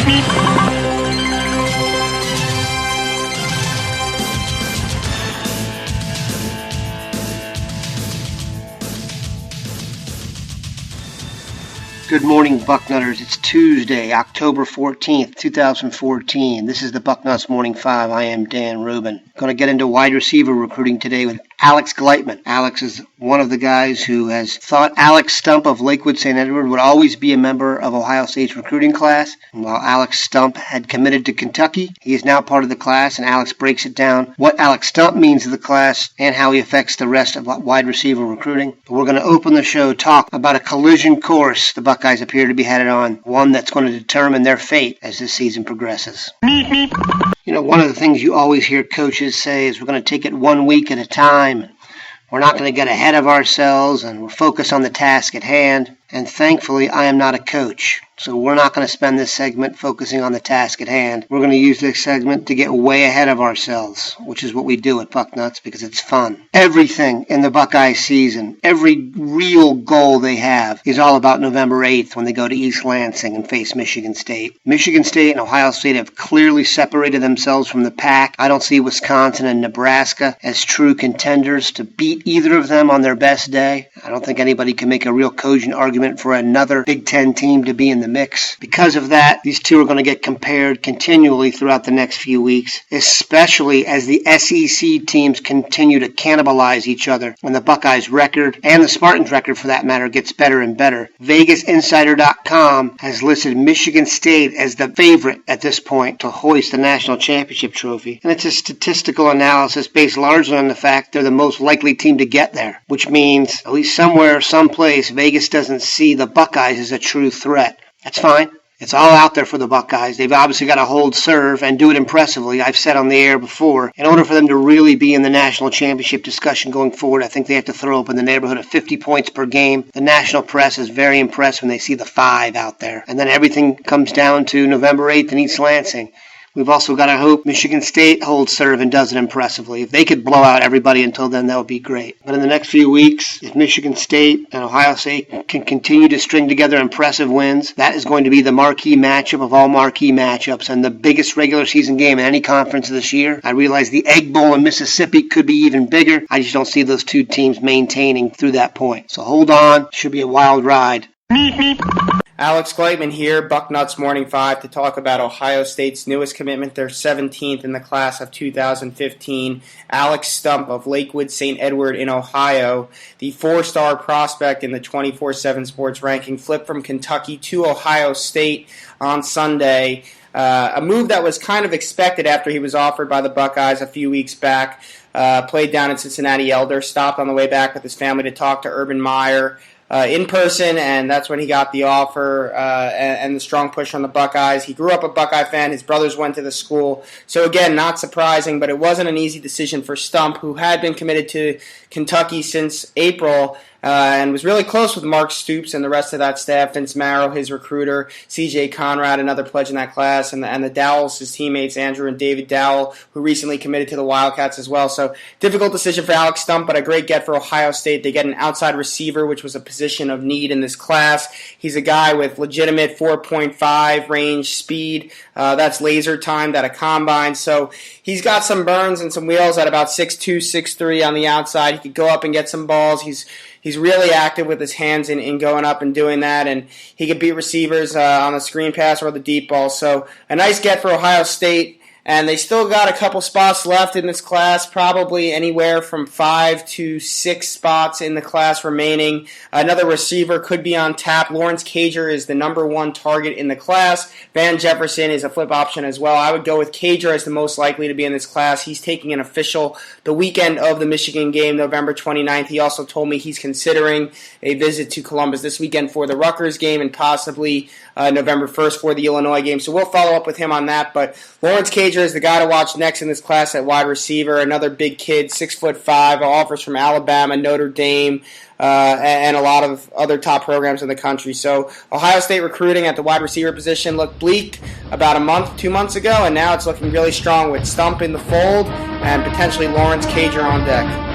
Good morning, Bucknutters. It's Tuesday, October 14th, 2014. This is the Bucknuts Morning 5. I am Dan Rubin. Going to get into wide receiver recruiting today with Alex Gleitman. Alex is one of the guys who has thought Alex Stump of Lakewood St. Edward would always be a member of Ohio State's recruiting class. And while Alex Stump had committed to Kentucky, he is now part of the class, and Alex breaks it down what Alex Stump means to the class and how he affects the rest of wide receiver recruiting. But we're going to open the show talk about a collision course the Buckeyes appear to be headed on, one that's going to determine their fate as this season progresses. You know, one of the things you always hear coaches say is we're going to take it 1 week at a time. We're not going to get ahead of ourselves, and we're focused on the task at hand. And thankfully, I am not a coach, so we're not going to spend this segment focusing on the task at hand. We're going to use this segment to get way ahead of ourselves, which is what we do at Bucknuts because it's fun. Everything in the Buckeye season, every real goal they have is all about November 8th when they go to East Lansing and face Michigan State. Michigan State and Ohio State have clearly separated themselves from the pack. I don't see Wisconsin and Nebraska as true contenders to beat either of them on their best day. I don't think anybody can make a real cogent argument for another Big Ten team to be in the mix. Because of that, these two are going to get compared continually throughout the next few weeks, especially as the SEC teams continue to cannibalize each other when the Buckeyes record, and the Spartans record for that matter, gets better and better. VegasInsider.com has listed Michigan State as the favorite at this point to hoist the national championship trophy, and it's a statistical analysis based largely on the fact they're the most likely team to get there, which means at least somewhere, someplace, Vegas doesn't see the Buckeyes as a true threat. That's fine. It's all out there for the Buckeyes. They've obviously got to hold serve and do it impressively. I've said on the air before, in order for them to really be in the national championship discussion going forward, I think they have to throw up in the neighborhood of 50 points per game. The national press is very impressed when they see the 5 out there. And then everything comes down to November 8th in East Lansing. We've also got to hope Michigan State holds serve and does it impressively. If they could blow out everybody until then, that would be great. But in the next few weeks, if Michigan State and Ohio State can continue to string together impressive wins, that is going to be the marquee matchup of all marquee matchups and the biggest regular season game in any conference this year. I realize the Egg Bowl in Mississippi could be even bigger. I just don't see those two teams maintaining through that point. So hold on. Should be a wild ride. Alex Gleitman here, Bucknuts Morning 5, to talk about Ohio State's newest commitment, their 17th in the class of 2015, Alex Stump of Lakewood St. Edward in Ohio, the 4-star prospect in the 24/7 Sports ranking, flipped from Kentucky to Ohio State on Sunday. A move that was kind of expected after he was offered by the Buckeyes a few weeks back. Played down in Cincinnati Elder, stopped on the way back with his family to talk to Urban Meyer in person, and that's when he got the offer and the strong push from the Buckeyes. He grew up a Buckeye fan. His brothers went to the school. So again, not surprising, but it wasn't an easy decision for Stump, who had been committed to Kentucky since April, and was really close with Mark Stoops and the rest of that staff. Vince Marrow, his recruiter, C.J. Conrad, another pledge in that class, and the Dowells, his teammates, Andrew and David Dowell, who recently committed to the Wildcats as well. So difficult decision for Alex Stump, but a great get for Ohio State. They get an outside receiver, which was a position of need in this class. He's a guy with legitimate 4.5 range speed. That's laser timed at a combine. So he's got some burns and some wheels at about 6'2", 6'3" on the outside. He could go up and get some balls. He's really active with his hands in going up and doing that, and he can beat receivers on the screen pass or the deep ball. So a nice get for Ohio State. And they still got a couple spots left in this class, probably anywhere from 5 to 6 spots in the class remaining. Another receiver could be on tap. Lawrence Cager is the number 1 target in the class. Van Jefferson is a flip option as well. I would go with Cager as the most likely to be in this class. He's taking an official the weekend of the Michigan game, November 29th. He also told me he's considering a visit to Columbus this weekend for the Rutgers game and possibly November 1st for the Illinois game. So we'll follow up with him on that. But Lawrence Cager is the guy to watch next in this class at wide receiver. Another big kid, 6'5", offers from Alabama, Notre Dame, and a lot of other top programs in the country. So Ohio State recruiting at the wide receiver position looked bleak about a month, 2 months ago, and now it's looking really strong with Stump in the fold and potentially Lawrence Cager on deck.